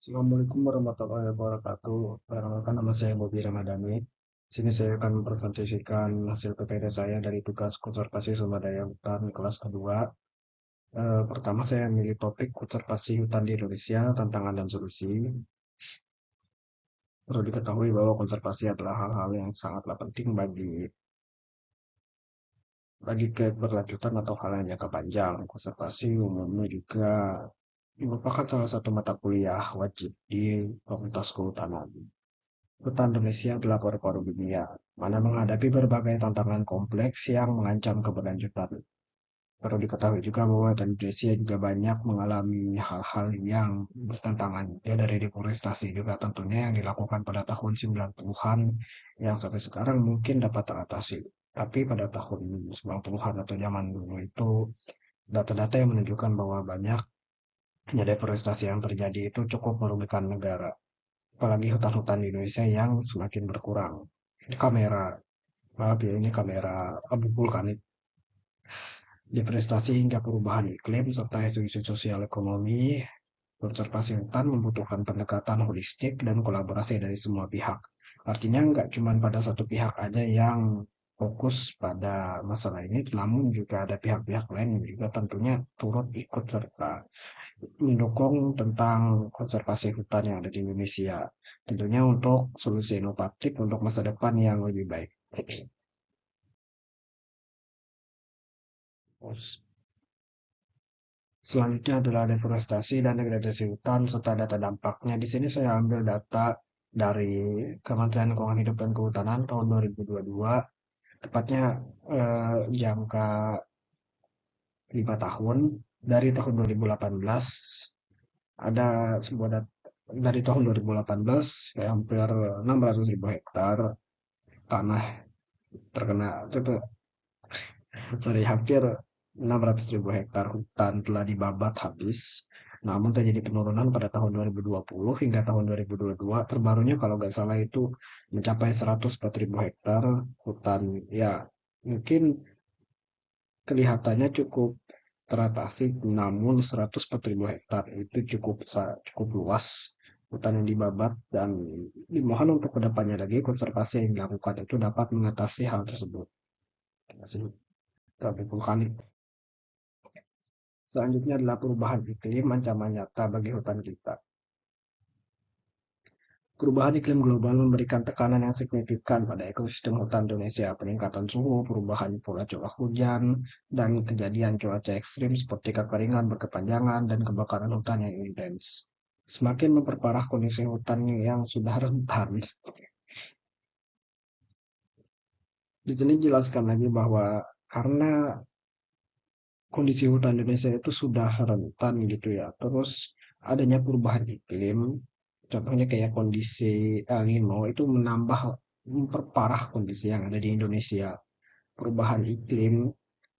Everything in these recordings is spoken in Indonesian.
Assalamualaikum warahmatullahi wabarakatuh. Perkenalkan nama saya Bobi Ramadhani. Sini saya akan mempresentasikan hasil PPT saya dari tugas konservasi sumber daya hutan kelas kedua. Pertama saya memilih topik konservasi hutan di Indonesia, tantangan dan solusi. Perlu diketahui bahwa konservasi adalah hal-hal yang sangatlah penting bagi keberlanjutan atau hal yang jangka panjang. Konservasi umumnya juga merupakan salah satu mata kuliah wajib di Fakultas Kehutanan. Hutan Indonesia adalah paru-paru dunia, mana menghadapi berbagai tantangan kompleks yang mengancam keberlanjutan. Perlu diketahui juga bahwa Indonesia juga banyak mengalami hal-hal yang bertentangan, ya dari deforestasi juga tentunya yang dilakukan pada tahun 90-an yang sampai sekarang mungkin dapat teratasi. Tapi pada tahun 90-an atau zaman dulu itu data-data yang menunjukkan bahwa banyaknya deforestasi yang terjadi itu cukup merugikan negara, apalagi hutan-hutan di Indonesia yang semakin berkurang. Ini kamera, maaf ya, ini kamera abu vulkanik. Deforestasi hingga perubahan iklim serta isu-isu sosial ekonomi, konservasi hutan membutuhkan pendekatan holistik dan kolaborasi dari semua pihak. Artinya nggak cuma pada satu pihak aja yang fokus pada masalah ini, namun juga ada pihak-pihak lain yang juga tentunya turut ikut serta mendukung tentang konservasi hutan yang ada di Indonesia. Tentunya untuk solusi inovatif untuk masa depan yang lebih baik. Selanjutnya adalah deforestasi dan degradasi hutan serta data dampaknya. Di sini saya ambil data dari Kementerian Lingkungan Hidup dan Kehutanan tahun 2022, tepatnya jangka 5 tahun. Dari tahun 2018 ada sebuah data dari tahun 2018 hampir 600.000 hektar tanah terkena sorry, hampir 600.000 hektar hutan telah dibabat habis. Namun terjadi penurunan pada tahun 2020 hingga tahun 2022. Terbarunya kalau nggak salah itu mencapai 104.000 hektar hutan. Ya, mungkin kelihatannya cukup teratasi, namun 104.000 hektar itu cukup luas hutan yang dibabat, dan dimohon untuk kedepannya lagi konservasi yang dilakukan itu dapat mengatasi hal tersebut. Terima kasih. Tapi vulkanik. Selanjutnya adalah perubahan iklim ancaman nyata bagi hutan kita. Perubahan iklim global memberikan tekanan yang signifikan pada ekosistem hutan Indonesia. Peningkatan suhu, perubahan pola curah hujan, dan kejadian cuaca ekstrim seperti kekeringan berkepanjangan dan kebakaran hutan yang intens semakin memperparah kondisi hutan yang sudah rentan. Di sini jelaskan lagi bahwa karena kondisi hutan Indonesia itu sudah rentan gitu ya. Terus adanya perubahan iklim, contohnya kayak kondisi El Nino itu memperparah kondisi yang ada di Indonesia. Perubahan iklim,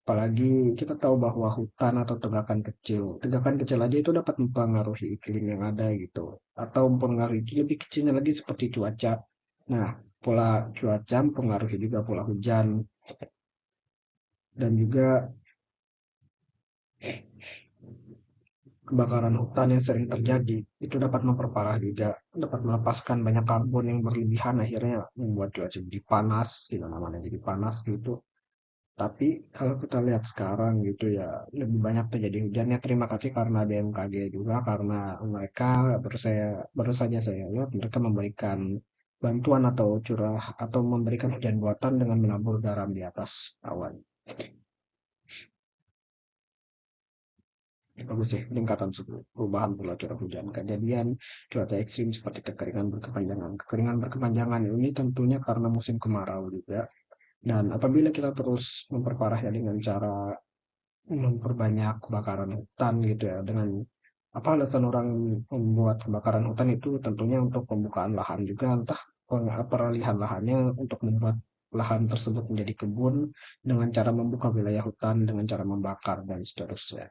apalagi kita tahu bahwa hutan atau tegakan kecil aja itu dapat mempengaruhi iklim yang ada gitu. Atau mempengaruhi lebih kecilnya lagi seperti cuaca. Nah, pola cuaca mempengaruhi juga pola hujan, dan juga kebakaran hutan yang sering terjadi itu dapat memperparah juga, dapat melepaskan banyak karbon yang berlebihan, akhirnya membuat cuaca jadi panas, di mana-mana jadi panas gitu. Tapi kalau kita lihat sekarang gitu ya, lebih banyak terjadi hujannya. Terima kasih karena BMKG juga, karena mereka baru saja saya lihat mereka memberikan bantuan atau memberikan hujan buatan dengan menabur garam di atas awan. Bagus sih, peningkatan suhu, perubahan pola curah hujan, kejadian cuaca ekstrim seperti kekeringan berkepanjangan. Kekeringan berkepanjangan ini tentunya karena musim kemarau juga. Dan apabila kita terus memperparahnya dengan cara memperbanyak kebakaran hutan gitu ya, dengan apa alasan orang membuat kebakaran hutan itu tentunya untuk pembukaan lahan juga, entah peralihan lahannya untuk membuat lahan tersebut menjadi kebun dengan cara membuka wilayah hutan dengan cara membakar dan seterusnya.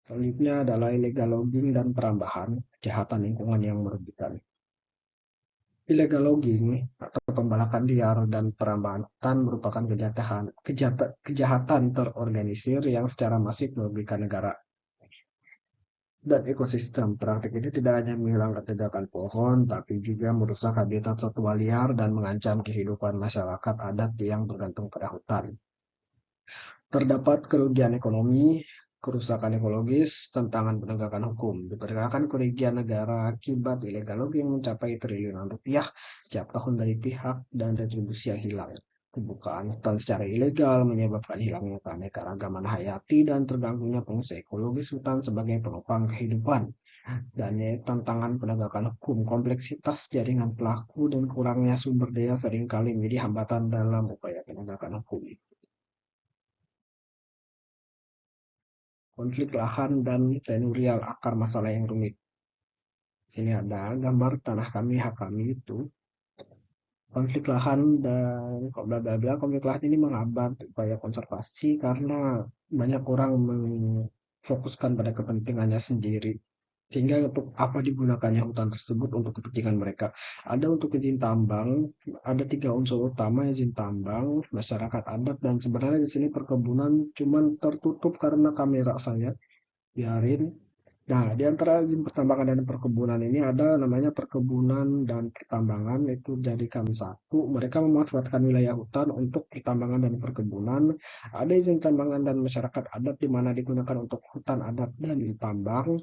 Selanjutnya adalah illegal logging dan perambahan, kejahatan lingkungan yang merugikan. Illegal logging atau pembalakan liar dan perambahan hutan merupakan kejahatan terorganisir yang secara masif merugikan negara. dan ekosistem. Praktik ini tidak hanya menghilangkan tegakan pohon, tapi juga merusak habitat satwa liar dan mengancam kehidupan masyarakat adat yang bergantung pada hutan. Terdapat kerugian ekonomi, kerusakan ekologis, tantangan penegakan hukum. Diperkirakan kerugian negara akibat illegal logging mencapai triliunan rupiah setiap tahun dari pihak dan retribusi yang hilang. Pembukaan hutan secara ilegal menyebabkan hilangnya keanekaragaman hayati dan terganggunya fungsi ekologis hutan sebagai penopang kehidupan. Dan tantangan penegakan hukum, kompleksitas jaringan pelaku dan kurangnya sumber daya seringkali menjadi hambatan dalam upaya penegakan hukum. Konflik lahan dan tenurial akar masalah yang rumit. Sini ada gambar tanah kami, hak kami itu. Konflik lahan dan bla bla bla. Konflik lahan ini menghambat upaya konservasi karena banyak orang memfokuskan pada kepentingannya sendiri. Sehingga untuk apa digunakannya hutan tersebut untuk kepentingan mereka. Ada untuk izin tambang, ada 3 unsur utama izin tambang, masyarakat adat, dan sebenarnya di sini perkebunan cuman tertutup karena kamera saya biarin. Nah, di antara izin pertambangan dan perkebunan ini ada namanya perkebunan dan pertambangan, itu jadi kami satu. Mereka memanfaatkan wilayah hutan untuk pertambangan dan perkebunan. Ada izin tambangan dan masyarakat adat di mana digunakan untuk hutan adat dan tambang.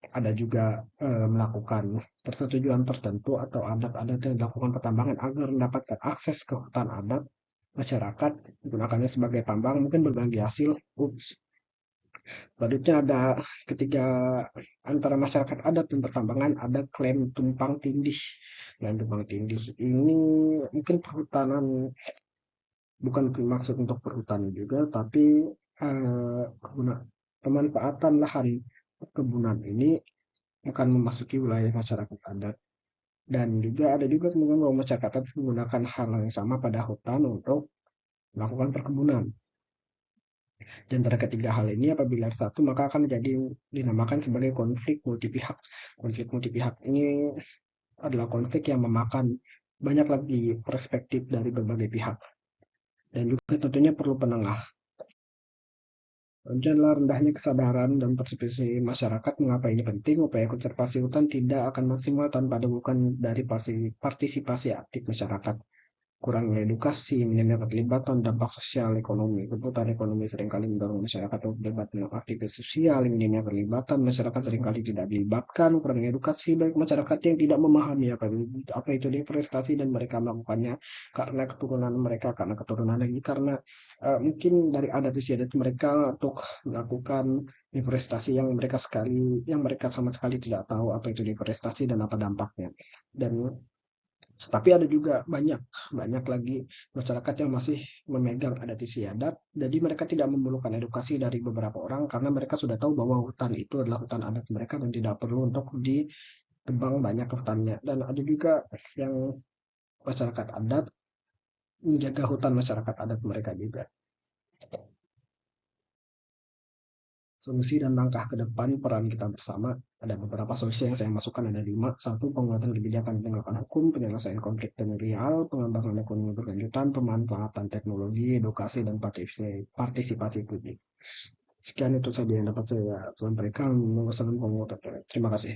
Ada juga melakukan persetujuan tertentu atau adat-adat yang dilakukan pertambangan agar mendapatkan akses ke hutan adat. Masyarakat digunakannya sebagai tambang, mungkin berbagi hasil. Ups. Selanjutnya ada ketiga antara masyarakat adat dan pertambangan ada klaim tumpang tindih. Klaim tumpang tindih ini mungkin perhutanan, bukan maksud untuk perhutanan juga, tapi pemanfaatan lahan perkebunan ini akan memasuki wilayah masyarakat adat. Dan juga ada juga kemungkinan bahwa masyarakat adat menggunakan hal yang sama pada hutan untuk melakukan perkebunan. Di antara ketiga hal ini apabila satu maka akan jadi dinamakan sebagai konflik multi pihak. Konflik multi pihak ini adalah konflik yang memakan banyak lagi perspektif dari berbagai pihak. Dan juga tentunya perlu penengah. Adalah rendahnya kesadaran dan persepsi masyarakat mengapa ini penting. Upaya konservasi hutan tidak akan maksimal tanpa dukungan dari partisipasi aktif masyarakat. Kurangnya edukasi, minimnya keterlibatan, dampak sosial ekonomi. Kebutuhan ekonomi seringkali mendorong masyarakat untuk terlibat dalam aktivitas sosial, minimnya keterlibatan, masyarakat seringkali tidak dilibatkan, kurangnya edukasi baik masyarakat yang tidak memahami apa itu deforestasi dan mereka melakukannya karena keturunan mereka, karena keturunan lagi, karena mungkin dari adat istiadat mereka untuk melakukan deforestasi yang mereka sama sekali tidak tahu apa itu deforestasi dan apa dampaknya. Dan tapi ada juga banyak banyak lagi masyarakat yang masih memegang adat istiadat, jadi mereka tidak memerlukan edukasi dari beberapa orang karena mereka sudah tahu bahwa hutan itu adalah hutan adat mereka dan tidak perlu untuk ditebang banyak hutannya. Dan ada juga yang masyarakat adat menjaga hutan masyarakat adat mereka juga. Solusi dan langkah ke depan peran kita bersama, ada beberapa solusi yang saya masukkan, ada 5. Satu, penguatan kebijakan penegakan hukum, penyelesaian konflik teritorial, pengembangan ekonomi berkelanjutan, pemanfaatan teknologi, edukasi, dan partisipasi publik. Sekian itu saja yang dapat saya sampaikan. Terima kasih.